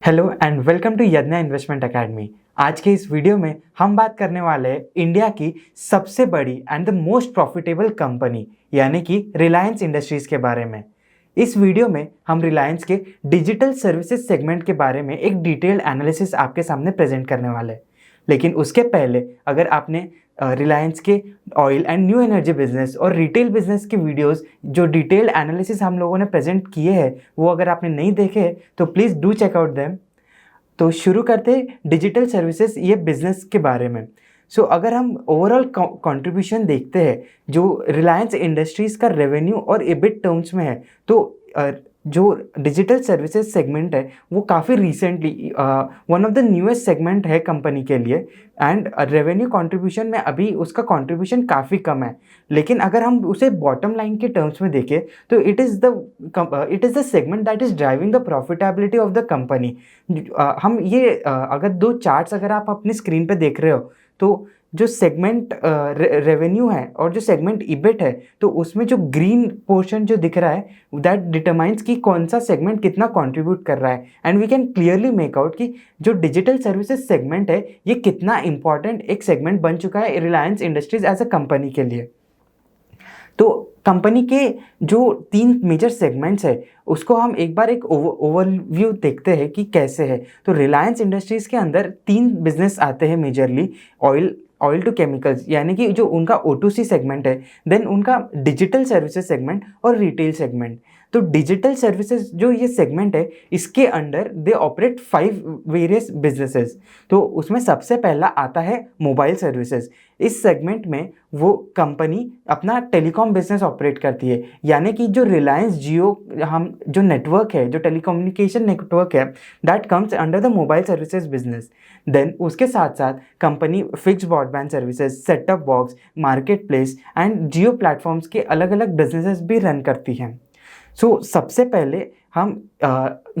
Hello and welcome to Yagna investment academy. आज के इस वीडियो में हम बात करने वाले हैं इंडिया की सबसे बड़ी and the most profitable company यानी कि रिलायंस इंडस्ट्रीज़ के बारे में। इस वीडियो में हम रिलायंस के डिजिटल सर्विसेज सेगमेंट के बारे में एक डिटेल्ड एनालिसिस आपके सामने प्रेजेंट करने वाले हैं। लेकिन उसके पहले अगर आपने रिलायंस के oil and new energy business और रिटेल बिजनेस के वीडियोस जो डिटेल्ड एनालिसिस हम लोगों ने प्रेजेंट किए हैं वो अगर आपने नहीं देखे तो please do check out them. तो शुरू करते हैं डिजिटल सर्विसेज ये बिजनेस के बारे में। अगर हम ओवरऑल कंट्रीब्यूशन देखते हैं जो रिलायंस इंडस्ट्रीज़ का रेवेन्यू और एबिट टर्म्स में है तो जो डिजिटल सर्विसेज सेगमेंट है वो काफ़ी recently one of the newest segment है कंपनी के लिए एंड रेवेन्यू कंट्रीब्यूशन में अभी उसका कंट्रीब्यूशन काफ़ी कम है। लेकिन अगर हम उसे बॉटम लाइन के टर्म्स में देखें तो it is the segment that is driving the profitability of the company. हम ये अगर दो चार्ट्स अगर आप अपनी स्क्रीन पे देख रहे हो तो जो सेगमेंट रेवेन्यू है और जो सेगमेंट इबिट है तो उसमें जो ग्रीन पोर्शन जो दिख रहा है दैट डिटरमाइंस कि कौन सा सेगमेंट कितना कंट्रीब्यूट कर रहा है and we can clearly make out कि जो डिजिटल सर्विसेज सेगमेंट है ये कितना इंपॉर्टेंट एक सेगमेंट बन चुका है Reliance Industries as a company के लिए। तो कंपनी के जो 3 मेजर सेगमेंट्स है उसको हम एक बार एक ओवरव्यू देखते हैं कि कैसे है। तो रिलायंस इंडस्ट्रीज़ के अंदर 3 बिजनेस आते हैं मेजरली, ऑयल टू केमिकल्स यानी कि जो उनका O2C सेगमेंट है, देन उनका डिजिटल सर्विसेज सेगमेंट और रिटेल सेगमेंट। तो डिजिटल सर्विसेज जो ये सेगमेंट है इसके under they operate 5 various businesses. तो उसमें सबसे पहला आता है मोबाइल सर्विसेज। इस सेगमेंट में वो कंपनी अपना टेलीकॉम बिजनेस ऑपरेट करती है यानी कि जो रिलायंस जियो हम जो नेटवर्क है जो टेलीकम्युनिकेशन नेटवर्क है that comes under the mobile services business. Then उसके साथ साथ company fixed broadband services, setup box, market place and Jio platforms के अलग अलग बिजनेसेस भी रन करती हैं। सबसे पहले हम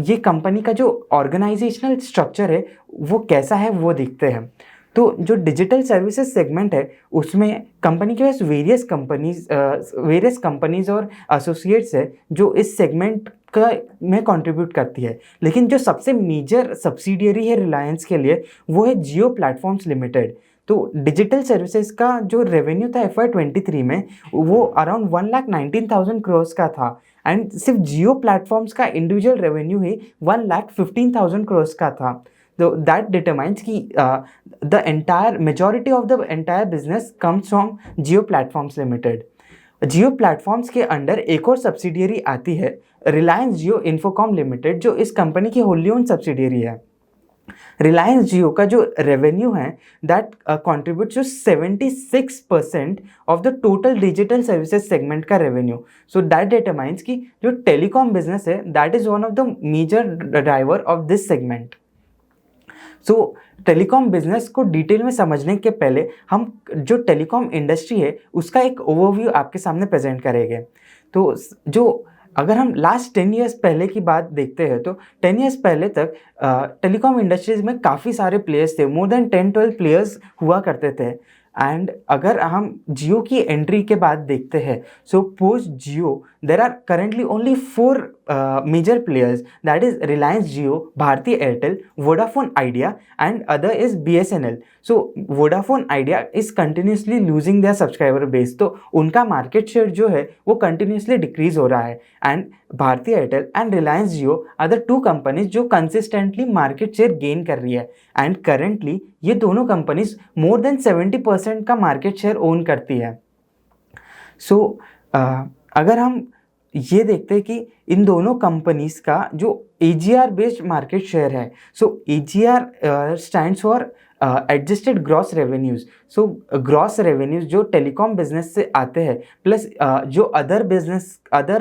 ये कंपनी का जो ऑर्गेनाइजेशनल स्ट्रक्चर है वो कैसा है वो देखते हैं। तो जो डिजिटल सर्विसेज सेगमेंट है उसमें कंपनी के पास वेरियस कंपनीज और एसोसिएट्स है जो इस सेगमेंट का में कंट्रीब्यूट करती है। लेकिन जो सबसे मेजर सब्सिडियरी है रिलायंस के लिए वो है जियो प्लेटफॉर्म्स लिमिटेड। तो डिजिटल सर्विसेज का जो रेवेन्यू था FY23 में वो अराउंड 1,19,000 करोड़ का था एंड सिर्फ जियो प्लेटफॉर्म्स का इंडिविजुअल रेवेन्यू ही 1,15,000 करोड़ का था। तो दैट डिटरमाइंस कि the entire majority of the entire business comes from Jio platforms limited. Jio platforms के अंडर एक और सब्सिडियरी आती है रिलायंस जियो इन्फोकॉम लिमिटेड जो इस कंपनी की होली ओन सब्सिडियरी है। रिलायंस जियो का जो रेवेन्यू है that contribute to 76% of the total digital services segment का रेवेन्यू। सो दैट डिटरमाइंस कि जो टेलीकॉम बिजनेस है that is one of the major driver of this segment. Telecom business को डिटेल में समझने के पहले हम जो टेलीकॉम इंडस्ट्री है उसका एक ओवरव्यू आपके सामने प्रेजेंट करेंगे। तो जो अगर हम लास्ट 10 ईयर्स पहले की बात देखते हैं तो 10 ईयर्स पहले तक टेलीकॉम इंडस्ट्रीज में काफ़ी सारे प्लेयर्स थे, मोर देन 10-12 प्लेयर्स हुआ करते थे। एंड अगर हम जियो की एंट्री के बाद देखते हैं post Jio there are currently only 4 major players that is Reliance Jio, Bharti Airtel, Vodafone Idea and other is BSNL। Vodafone Idea is continuously losing their subscriber base, तो उनका मार्केट शेयर जो है वो कंटिन्यूसली डिक्रीज हो रहा है and Bharti Airtel and Reliance Jio are the 2 companies जो consistently market share gain कर रही है एंड करेंटली ये दोनों कंपनीज मोर देन 70% का मार्केट शेयर ओन करती है। अगर हम ये देखते हैं कि इन दोनों कंपनीज का जो AGR बेस्ड मार्केट शेयर है, AGR stands for adjusted gross revenues. Gross revenues जो टेलीकॉम बिजनेस से आते हैं प्लस जो अदर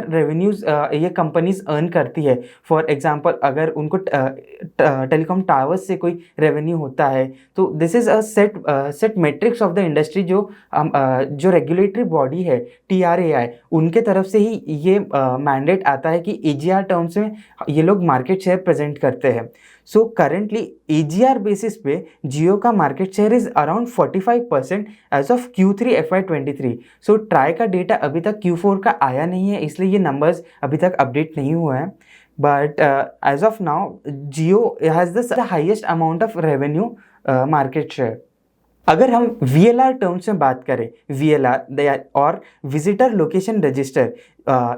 रेवेन्यूज़ ये कंपनीज अर्न करती है। फॉर एग्जांपल अगर उनको टेलीकॉम टावर्स से कोई रेवेन्यू होता है तो this is a set matrix of the industry जो रेगुलेटरी बॉडी है TRAI उनके तरफ से ही ये मैंडेट आता है कि AGR टर्म्स में ये लोग मार्केट शेयर प्रेजेंट करते हैं। करेंटली AGR बेसिस पे जियो का market share is around 45% as of Q3 FY23। TRAI का डेटा अभी तक Q4 का आया नहीं है इसलिए ये नंबर्स अभी तक अपडेट नहीं हुआ है। but as of now Jio has the highest amount of revenue market share. अगर हम VLR टर्म्स में बात करें, VLR और विजिटर लोकेशन रजिस्टर,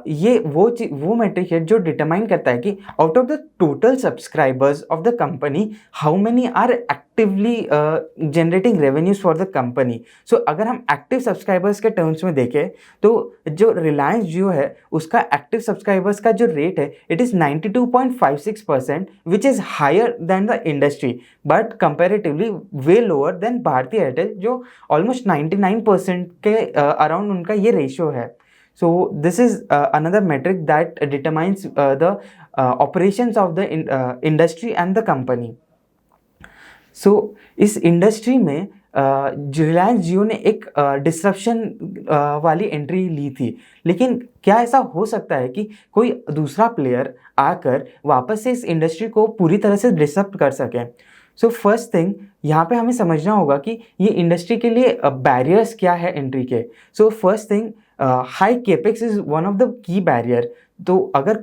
ये वो मेट्रिक है जो डिटरमाइन करता है कि out of the total subscribers of the company how many are actively generating revenues for the company. So अगर हम एक्टिव सब्सक्राइबर्स के टर्म्स में देखें तो जो रिलायंस जियो है उसका एक्टिव सब्सक्राइबर्स का जो रेट है it is 92.56%, which is higher than the industry but comparatively way lower than Bharti Airtel जो ऑलमोस्ट 99% के अराउंड उनका ये रेशियो है. So this is another metric that determines the operations of the industry and the company. So इस industry में Reliance जियो ने एक disruption वाली एंट्री ली थी, लेकिन क्या ऐसा हो सकता है कि कोई दूसरा प्लेयर आकर वापस से इस इंडस्ट्री को पूरी तरह से डिसरप्ट कर सके? सो फर्स्ट थिंग यहाँ पे हमें समझना होगा कि ये इंडस्ट्री के लिए बैरियर्स क्या है एंट्री के. So first thing, high capex is one of the key barrier. तो अगर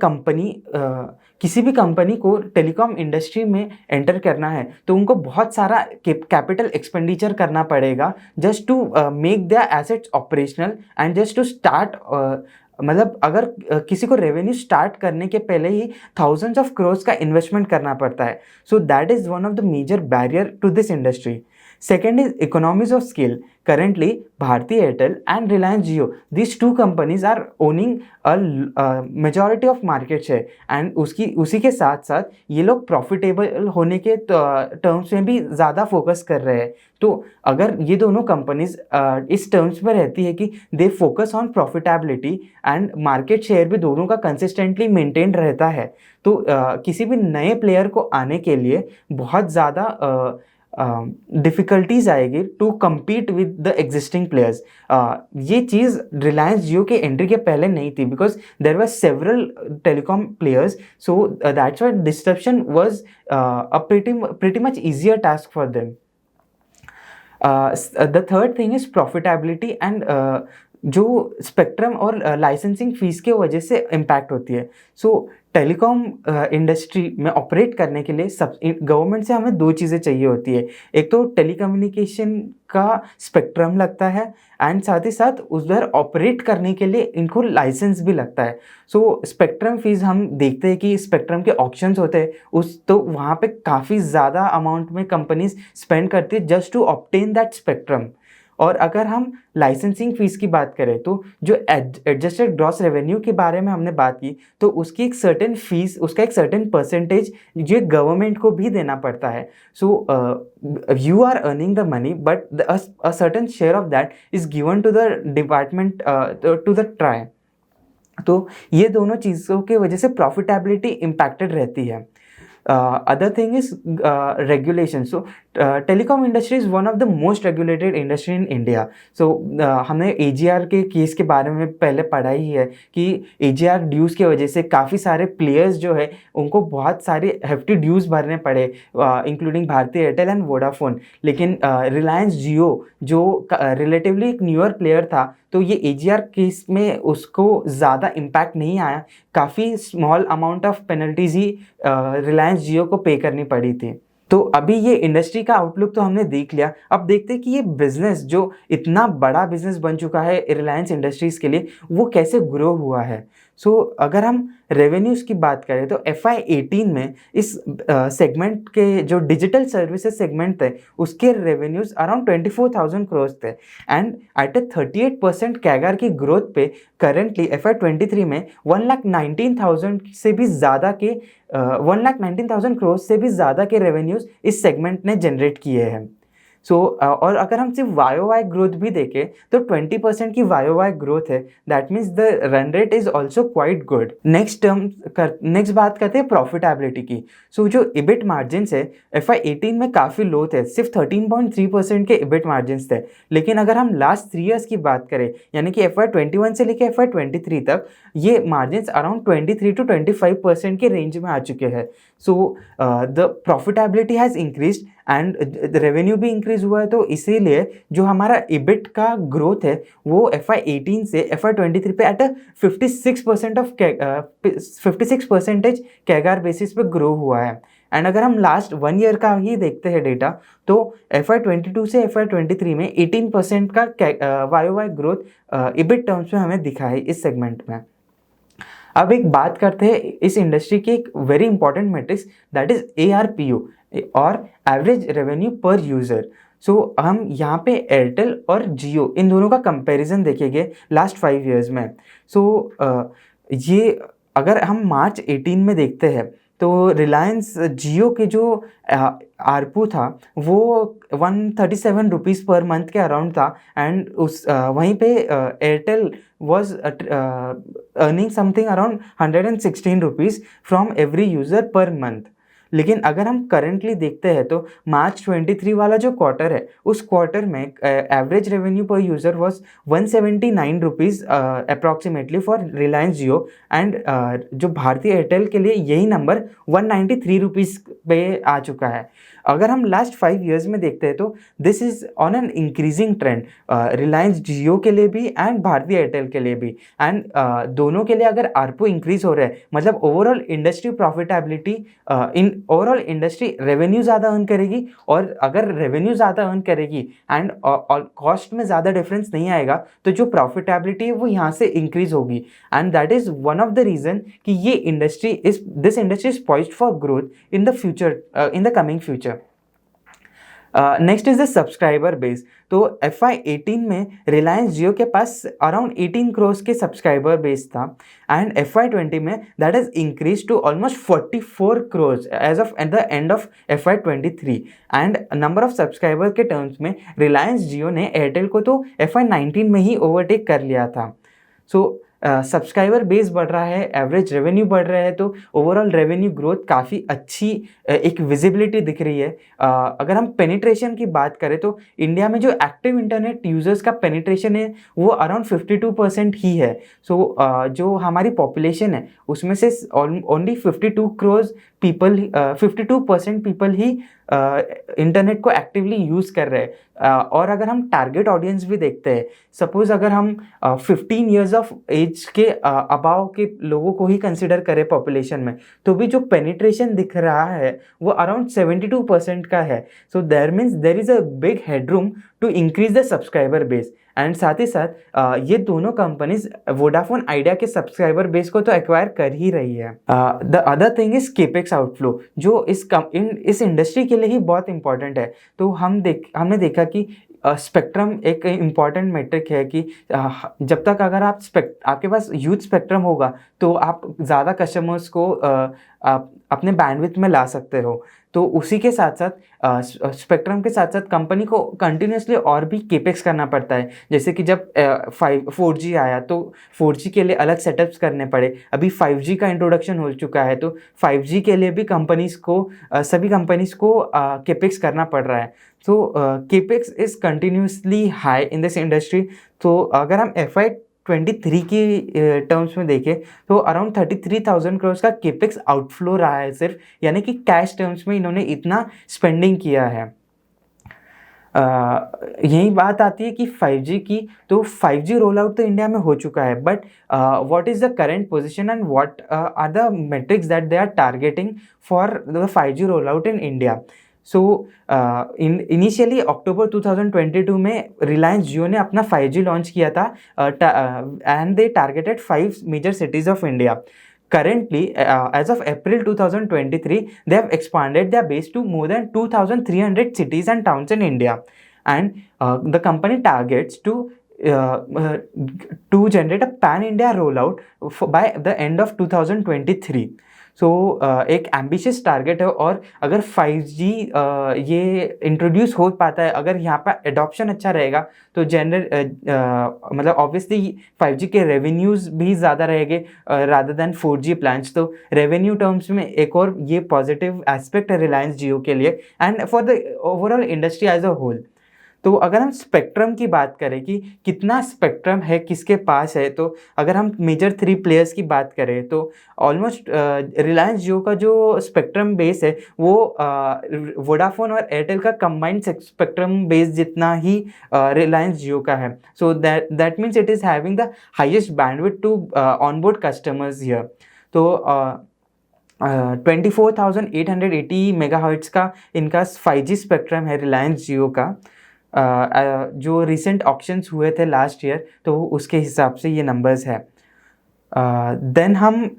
किसी भी कंपनी को टेलीकॉम इंडस्ट्री में एंटर करना है तो उनको बहुत सारा कैपिटल एक्सपेंडिचर करना पड़ेगा just to make their assets operational and just to start. मतलब अगर किसी को रेवेन्यू स्टार्ट करने के पहले ही थाउजेंड्स ऑफ क्रोर्स का इन्वेस्टमेंट करना पड़ता है. So that is one of the major barrier to this industry. Second is economies of scale. Currently, Bharti Airtel and Reliance Jio, these two companies are owning a majority of market share, and उसी के साथ साथ ये लोग profitable होने के terms में भी ज़्यादा फोकस कर रहे हैं. तो अगर ये दोनों कंपनीज इस टर्म्स में रहती है कि they focus on profitability and market share भी दोनों का कंसिस्टेंटली मेंटेन रहता है, तो किसी भी नए प्लेयर को आने के लिए बहुत ज़्यादा डिफ़िकल्टीज आएगी to compete with the existing players. ये चीज़ रिलायंस जियो के एंट्री के पहले नहीं थी because there were several telecom players. So that's why disruption was a pretty much easier task for them. The third thing is profitability and जो spectrum और licensing fees के वजह से इम्पैक्ट होती है. सो टेलीकॉम इंडस्ट्री में ऑपरेट करने के लिए गवर्नमेंट से हमें दो चीज़ें चाहिए होती है. एक तो टेलीकम्युनिकेशन का स्पेक्ट्रम लगता है एंड साथ ही साथ उधर ऑपरेट करने के लिए इनको लाइसेंस भी लगता है. सो स्पेक्ट्रम फीस हम देखते हैं कि स्पेक्ट्रम के ऑक्शंस होते हैं तो वहाँ पे काफ़ी ज़्यादा अमाउंट में कंपनीज स्पेंड करती है just to obtain that spectrum. और अगर हम लाइसेंसिंग फ़ीस की बात करें तो जो एडजस्टेड ग्रॉस रेवेन्यू के बारे में हमने बात की तो उसकी एक सर्टेन फीस, उसका एक सर्टेन परसेंटेज जो गवर्नमेंट को भी देना पड़ता है. So you are earning the money but a certain share of that is given to the department, to the TRAI. तो ये दोनों चीज़ों की वजह से प्रॉफिटेबिलिटी इम्पैक्टेड रहती है. Other thing is regulation. So telecom industry is one of the most regulated industry in India. So हमने AGR के केस के बारे में पहले पढ़ा ही है कि AGR ड्यूज़ की वजह से काफ़ी सारे प्लेयर्स जो है उनको बहुत सारे हेफ्टी ड्यूज़ भरने पड़े, including Bharti Airtel and Vodafone. लेकिन रिलायंस जियो जो रिलेटिवली एक न्यूअर प्लेयर था तो ये AGR केस में उसको ज़्यादा इम्पैक्ट नहीं आया. काफ़ी स्मॉल अमाउंट ऑफ पेनल्टीज ही रिलायंस जियो को पे करनी पड़ी थी. तो अभी ये इंडस्ट्री का आउटलुक तो हमने देख लिया. अब देखते हैं कि ये बिज़नेस जो इतना बड़ा बिज़नेस बन चुका है रिलायंस इंडस्ट्रीज़ के लिए वो कैसे ग्रो हुआ है. सो अगर हम रेवेन्यूज़ की बात करें तो FY18 में इस सेगमेंट के जो डिजिटल सर्विसेज सेगमेंट थे उसके रेवेन्यूज़ अराउंड 24,000 करोड़ थे एंड एट ए 38% कैगर की ग्रोथ पे करेंटली FY23 में 1,19,000 से भी ज़्यादा के 1,19,000 करोड़ से भी ज़्यादा के रेवेन्यूज़ इस सेगमेंट ने जनरेट किए हैं. सो और अगर हम सिर्फ YOY ग्रोथ भी देखें तो 20% की YOY ग्रोथ है. That means the run rate is also quite good. Next बात करते हैं प्रॉफिटेबिलिटी की. सो जो इबिट मार्जिन्स है FY18 में काफ़ी लो थे, सिर्फ 13.3% के इबिट मार्जिन्स थे. लेकिन अगर हम लास्ट 3 ईयर्स की बात करें यानी कि FY21 से लेकर FY23 तक ये मार्जिन्स अराउंड 23 to 25% के रेंज में आ चुके हैं. So the profitability has increased and revenue भी इंक्रीज हुआ है, तो इसीलिए जो हमारा इबिट का ग्रोथ है वो FY18 से FY23 पे एट 56% कैगार बेसिस पे ग्रो हुआ है। एंड अगर हम लास्ट 1 ईयर का ही देखते हैं डेटा, तो FY22 से FY23 में 18% का YOY ग्रोथ इबिट टर्म्स में हमें दिखा है इस सेगमेंट में। अब एक बात करते हैं इस इंडस्ट्री की एक very important matrix, that is ARPU और एवरेज रेवेन्यू पर यूज़र। सो हम यहाँ पे एयरटेल और जियो इन दोनों का कंपैरिजन देखेंगे लास्ट 5 इयर्स में। सो ये अगर हम मार्च 18 में देखते हैं तो रिलायंस जियो के जो आरपू था वो 137 रुपीज़ पर मंथ के अराउंड था, एंड उस वहीं पे Airtel was earning something around 116 rupees from every user per month. लेकिन अगर हम करेंटली देखते हैं तो मार्च 23 वाला जो क्वार्टर है उस क्वार्टर में एवरेज रेवेन्यू पर user was 179 rupees approximately for Reliance Jio, and जो भारतीय एयरटेल के लिए यही नंबर 193 रुपीज़ पे आ चुका है। अगर हम लास्ट 5 इयर्स में देखते हैं तो this is on an increasing trend Reliance Jio के लिए भी एंड भारतीय एयरटेल के लिए भी, एंड दोनों के लिए अगर आरपू इंक्रीज हो रहा है मतलब overall industry profitability in overall industry revenue ज़्यादा अर्न करेगी, और अगर रेवेन्यू ज़्यादा अर्न करेगी एंड कॉस्ट में ज़्यादा डिफरेंस नहीं आएगा तो जो प्रॉफिटेबिलिटी है वो यहाँ से इंक्रीज होगी, and that is one of the reason कि ये industry this industry is poised for growth in the future in the coming future. Next is the subscriber base. तो FY18 में रिलायंस जियो के पास अराउंड 18 करोड़ के सब्सक्राइबर बेस था, and FY20 में that is increase to almost 44 crore as of at the end of FY23। And number of subscriber के terms में Reliance जियो ने Airtel को तो FY19 में ही ओवरटेक कर लिया था। सो सब्सक्राइबर बेस बढ़ रहा है, एवरेज रेवेन्यू बढ़ रहा है, तो ओवरऑल रेवेन्यू ग्रोथ काफ़ी अच्छी एक विजिबिलिटी दिख रही है। अगर हम पेनिट्रेशन की बात करें तो इंडिया में जो एक्टिव इंटरनेट यूजर्स का पेनिट्रेशन है वो अराउंड 52% ही है। सो जो हमारी पॉपुलेशन है उसमें से ओनली 52% पीपल ही इंटरनेट को एक्टिवली यूज़ कर रहे हैं। और अगर हम टारगेट ऑडियंस भी देखते हैं, सपोज अगर हम 15 ईयर्स ऑफ एज के अबाव के लोगों को ही कंसिडर करें पॉपुलेशन में, तो भी जो पेनिट्रेशन दिख रहा है वो अराउंड 72% का है। So there means there is a big headroom to increase the subscriber base, and साथ ही साथ ये दोनों कंपनीज वोडाफोन आइडिया के सब्सक्राइबर बेस को तो एक्वायर कर ही रही है। The other thing is capex outflow, जो इस इंडस्ट्री के लिए ही बहुत इंपॉर्टेंट है। तो हमने देखा कि स्पेक्ट्रम एक इम्पॉर्टेंट मेट्रिक है कि जब तक अगर आपके पास यूथ स्पेक्ट्रम होगा तो आप ज़्यादा कस्टमर्स को अपने बैंडविड्थ में ला सकते हो। तो उसी के साथ साथ स्पेक्ट्रम के साथ साथ कंपनी को कंटिन्यूसली और भी केपेक्स करना पड़ता है। जैसे कि जब 4G आया तो 4G के लिए अलग सेटअप्स करने पड़े, अभी 5G का इंट्रोडक्शन हो चुका है तो 5G के लिए भी सभी कंपनीज़ को केपेक्स करना पड़ रहा है। तो capex is continuously high in this industry. तो अगर हम FY23 की टर्म्स में देखें तो अराउंड 33,000 करोड़ का केपेक्स आउटफ्लो रहा है सिर्फ, यानी कि कैश टर्म्स में इन्होंने इतना स्पेंडिंग किया है। यही बात आती है कि 5G की, तो 5G रोल आउट तो इंडिया में हो चुका है, but what is the current position and what are the metrics that they are targeting for the 5G roll out in India. So initially October 2022 में रिलायंस जियो ने अपना 5G लॉन्च किया था, and they targeted 5 major cities of India. Currently, as of April 2023, they have expanded their base to more than 2,300 cities and towns in India, and the company targets to generate a pan-India rollout by the end of 2023. सो एक ambitious target है, और अगर 5G ये introduce हो पाता है, अगर यहाँ पर एडॉप्शन अच्छा रहेगा तो मतलब ऑब्वियसली 5G के रेवेन्यूज़ भी ज़्यादा रहेंगे रादर देन 4G प्लान्स। तो रेवेन्यू टर्म्स में एक और ये पॉजिटिव एस्पेक्ट है रिलायंस जियो के लिए and for the overall industry as a whole. तो अगर हम स्पेक्ट्रम की बात करें कि कितना स्पेक्ट्रम है किसके पास है, तो अगर हम मेजर 3 प्लेयर्स की बात करें तो ऑलमोस्ट रिलायंस जियो का जो स्पेक्ट्रम बेस है वो वोडाफोन और एयरटेल का कंबाइंड स्पेक्ट्रम बेस जितना ही रिलायंस जियो का है. So that means it is having the highest bandwidth to onboard customers here. तो 24,880 मेगाहर्ट्ज़ का इनका 5G स्पेक्ट्रम है रिलायंस जियो का. जो रिसेंट ऑक्शंस हुए थे लास्ट ईयर, तो उसके हिसाब से ये नंबर्स है. देन हम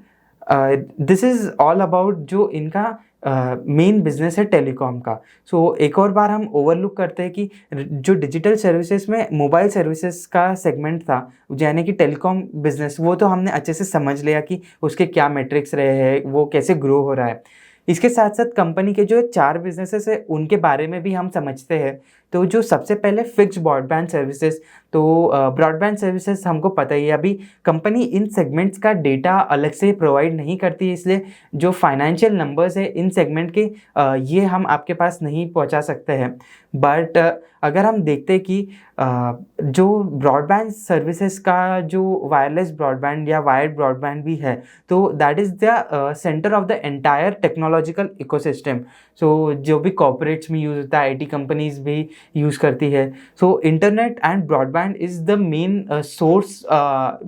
दिस इज़ ऑल अबाउट जो इनका मेन बिजनेस है टेलीकॉम का. सो एक और बार हम ओवरलुक करते हैं कि जो डिजिटल सर्विसेज में मोबाइल सर्विसेज का सेगमेंट था, यानी कि टेलीकॉम बिजनेस, वो तो हमने अच्छे से समझ लिया कि उसके क्या मेट्रिक्स रहे हैं, वो कैसे ग्रो हो रहा है. इसके साथ साथ कंपनी के जो 4 बिजनेसेस है उनके बारे में भी हम समझते हैं. तो जो सबसे पहले फिक्स्ड ब्रॉडबैंड सर्विसेज, तो ब्रॉडबैंड सर्विसेज हमको पता ही है अभी कंपनी इन सेगमेंट्स का डेटा अलग से प्रोवाइड नहीं करती है, इसलिए जो फाइनेंशियल नंबर्स है इन सेगमेंट के ये हम आपके पास नहीं पहुंचा सकते हैं. बट अगर हम देखते हैं कि जो ब्रॉडबैंड सर्विसेज का जो वायरलेस ब्रॉडबैंड या वायर्ड ब्रॉडबैंड भी है, तो that is the centre of the entire technological ecosystem. So जो भी कॉर्पोरेट्स में यूज़ होता है, IT कंपनीज भी यूज़ करती है. So internet and broadband is the main source.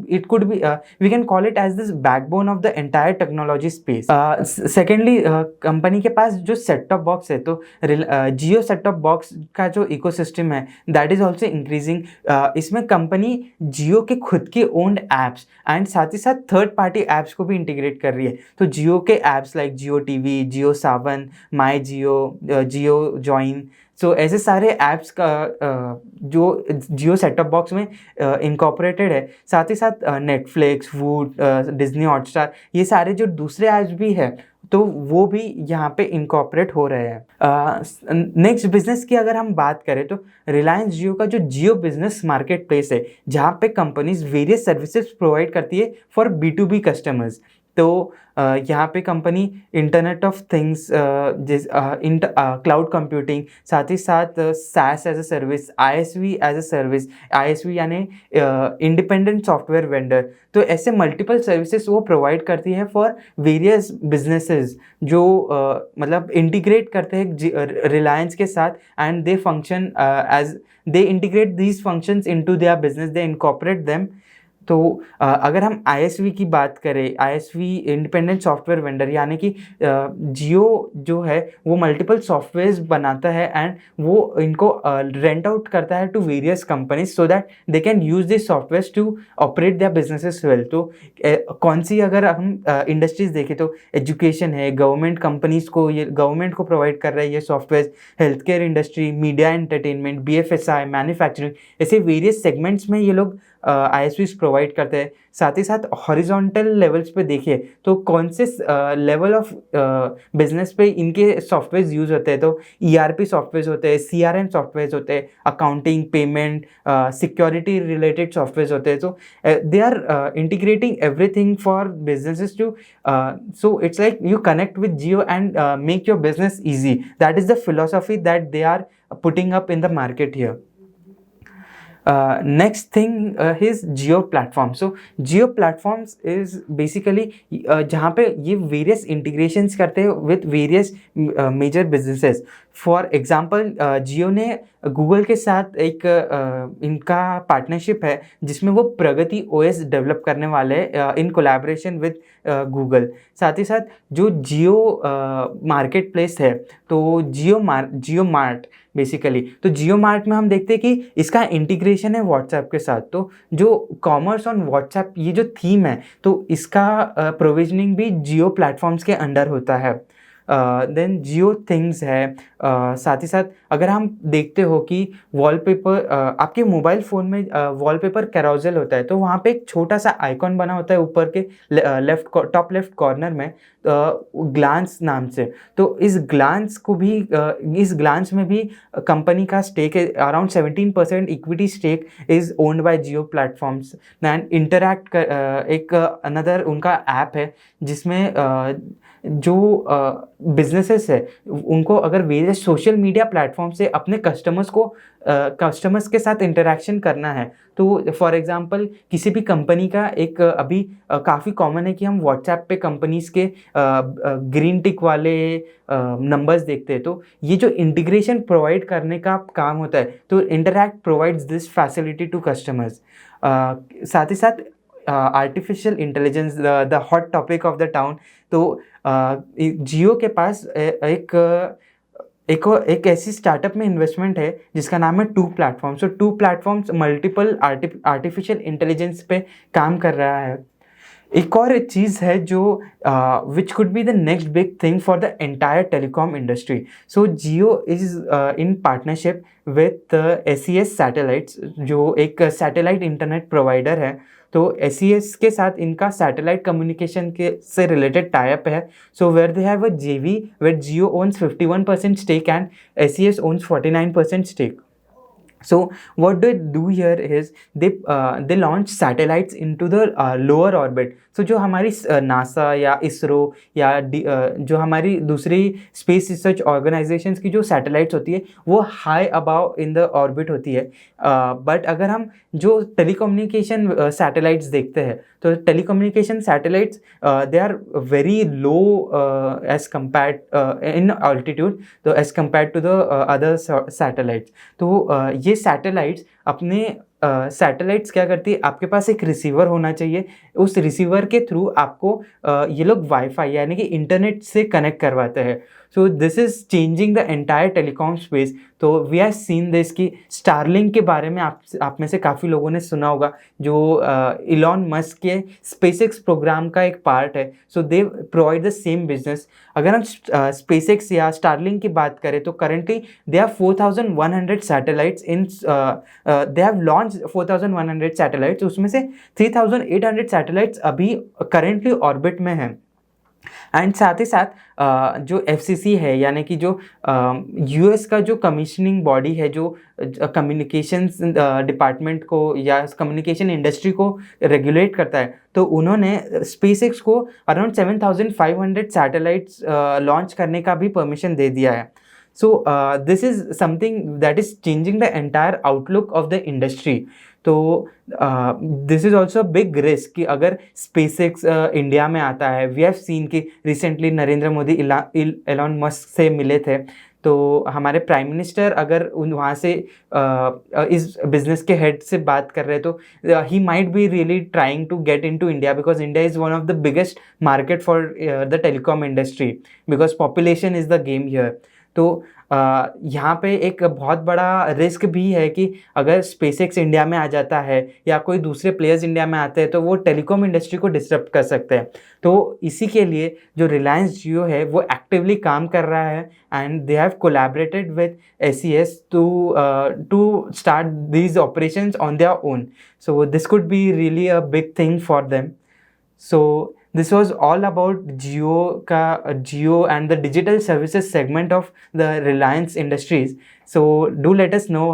It could be we can call it as this backbone of the entire technology space. Secondly company के पास जो सेट टॉप बॉक्स है, तो जियो set top box का जो ecosystem है that is also increasing. इसमें company जियो के खुद के ओन्ड ऐप्स एंड साथ ही साथ थर्ड पार्टी ऐप्स को भी इंटीग्रेट कर रही है. तो जियो के ऐप्स लाइक जियो TV, जियो सावन, माई जियो, जियो जॉइन, सो ऐसे सारे ऐप्स का जो जियो सेट टॉप बॉक्स में इनकॉर्पोरेटेड है. साथ ही साथ नेटफ्लिक्स, वूट, डिज्नी हॉटस्टार, ये सारे जो दूसरे ऐप्स भी है तो वो भी यहाँ पे इनकॉर्पोरेट हो रहे हैं. नेक्स्ट बिजनेस की अगर हम बात करें तो रिलायंस जियो का जो जियो बिजनेस मार्केट प्लेस है, जहाँ पे कंपनीज वेरियस सर्विसेज प्रोवाइड करती है फॉर B2B कस्टमर्स. तो यहाँ पे company internet of things, cloud computing, साथ ही साथ SaaS as a service, ISV as a service, ISV यानी इंडिपेंडेंट सॉफ्टवेयर वेंडर, तो ऐसे मल्टीपल सर्विसेज वो प्रोवाइड करती है फॉर वेरियस बिजनेसेस जो मतलब इंटीग्रेट करते हैं रिलायंस के साथ, and they function as they integrate these functions into their business, they incorporate them. तो अगर हम ISV की बात करें, ISV इंडिपेंडेंट सॉफ्टवेयर वेंडर, यानी कि जियो जो है वो मल्टीपल सॉफ्टवेयर्स बनाता है एंड वो इनको रेंट आउट करता है to various companies so that they can use this softwares to operate their businesses well. तो कौन सी अगर हम इंडस्ट्रीज देखें तो एजुकेशन है, गवर्नमेंट कंपनीज को, ये गवर्नमेंट को प्रोवाइड कर रहा है ये software, health care industry, media entertainment, BFSI, manufacturing, ऐसे वेरियस सेगमेंट्स में ये लोग ISVs प्रोवाइड करते हैं. साथ ही साथ हॉरिजॉन्टल लेवल्स पे देखिए तो कौन से लेवल ऑफ बिजनेस पे इनके सॉफ्टवेयर यूज़ होते हैं, तो ERP सॉफ्टवेयर होते हैं, CRM सॉफ्टवेयर होते हैं, accounting, payment, security related software होते हैं. तो they are integrating everything for businesses too, so it's like you connect with Jio and make your business easy. That is the philosophy that they are putting up in the market here. Next thing is Jio platform. So Jio platforms is basically जहाँ पे ये various integrations करते हैं with various major businesses. For example Jio ने Google के साथ एक इनका पार्टनरशिप है जिसमें वो प्रगति OS डेवलप करने वाले इन कोलैबोरेशन विद गूगल. साथ ही साथ जो जियो मार्केट प्लेस है, तो जियो मार्ट बेसिकली, तो जियो मार्ट में हम देखते हैं कि इसका इंटीग्रेशन है व्हाट्सएप के साथ. तो जो कॉमर्स ऑन व्हाट्सएप ये जो थीम है, तो इसका प्रोविजनिंग भी जियो प्लेटफॉर्म्स के अंडर होता है. देन जियो थिंग्स है. साथ ही साथ अगर हम देखते हो कि वॉलपेपर, आपके मोबाइल फ़ोन में वॉलपेपर कैरोसेल होता है, तो वहाँ पे एक छोटा सा आइकॉन बना होता है ऊपर के टॉप लेफ्ट कॉर्नर में, ग्लांस नाम से. तो इस ग्लांस को भी इस ग्लांस में भी कंपनी का स्टेक है, around 17% equity stake is owned by Jio platforms. And Interact एक अनदर उनका ऐप है जिसमें जो बिजनेसेस है उनको अगर वेरियस सोशल मीडिया प्लेटफॉर्म से अपने कस्टमर्स के साथ इंटरेक्शन करना है, तो फॉर एग्जांपल किसी भी कंपनी का एक अभी काफ़ी कॉमन है कि हम व्हाट्सएप पे कंपनीज के ग्रीन टिक वाले नंबर्स देखते हैं। तो ये जो इंटीग्रेशन प्रोवाइड करने का काम होता है, तो Interact provides this facility to customers. साथ ही साथ artificial intelligence, the hot topic of the town. तो जियो के पास एक ऐसी स्टार्टअप में इन्वेस्टमेंट है जिसका नाम है two platforms. So two platforms multiple artificial intelligence पे काम कर रहा है। एक और चीज़ है जो which could be the next big thing for the entire telecom industry. So Jio is in partnership with SES satellites, जो एक सैटेलाइट इंटरनेट प्रोवाइडर है। तो SES के साथ इनका सैटेलाइट कम्युनिकेशन के से रिलेटेड टाइप है। So where they have a JV where Jio owns 51% stake and SES owns 49% stake. So what they do here is they launch satellites into the lower orbit. So जो हमारी NASA या ISRO या जो हमारी दूसरी space research organisations की जो satellites होती है वो high above in the orbit होती है। बट अगर हम जो टेलीकम्युनिकेशन सैटेलाइट्स देखते हैं, तो telecommunication satellites they are very low as compared in altitude, तो as compared to the other satellites. तो ये सैटेलाइट्स सैटेलाइट्स क्या करती है, आपके पास एक रिसीवर होना चाहिए। उस रिसीवर के थ्रू आपको ये लोग वाईफाई यानी कि इंटरनेट से कनेक्ट करवाते हैं। So this is changing the entire telecom space. तो वी हैव सीन दिस कि स्टारलिंक के बारे में आप में से काफ़ी लोगों ने सुना होगा, जो इलॉन मस्क के स्पेसएक्स प्रोग्राम का एक पार्ट है। So they provide the same business. अगर हम स्पेसएक्स या स्टारलिंक की बात करें, तो currently they have 4100 satellites in they have launch 4100 satellites, उसमें से 3800 सैटेलाइट्स अभी करेंटली ऑर्बिट में हैं। एंड साथ ही साथ जो FCC है यानी कि जो US का जो कमीशनिंग बॉडी है, जो कम्युनिकेशंस डिपार्टमेंट को या कम्युनिकेशन इंडस्ट्री को रेगुलेट करता है, तो उन्होंने स्पेसएक्स को अराउंड 7500 सैटेलाइट्स लॉन्च करने का भी परमिशन दे दिया है। So this is something that is changing the entire outlook of the industry. तो this is also big risk कि अगर SpaceX इंडिया में आता है। वी हैव सीन कि recently Narendra Modi Elon Musk से मिले थे, तो हमारे प्राइम मिनिस्टर अगर वहाँ से इस बिजनेस के हेड से बात कर रहे हैं, तो he might be really trying to get into India, because India is one of the biggest market for the telecom industry, because population is the game here. तो यहाँ पे एक बहुत बड़ा रिस्क भी है कि अगर स्पेसएक्स इंडिया में आ जाता है या कोई दूसरे प्लेयर्स इंडिया में आते हैं, तो वो टेलीकॉम इंडस्ट्री को डिस्टर्ब कर सकते हैं। तो इसी के लिए जो रिलायंस जियो है वो एक्टिवली काम कर रहा है, and they have collaborated with SES to start these operations on their own. So this could be really a big thing for them. So this was all about Jio and the digital services segment of the Reliance Industries. So do let us know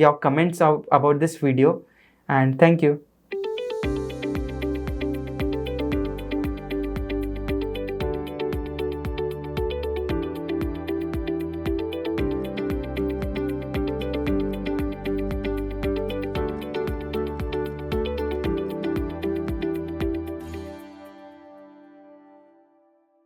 your comments about this video, and thank you.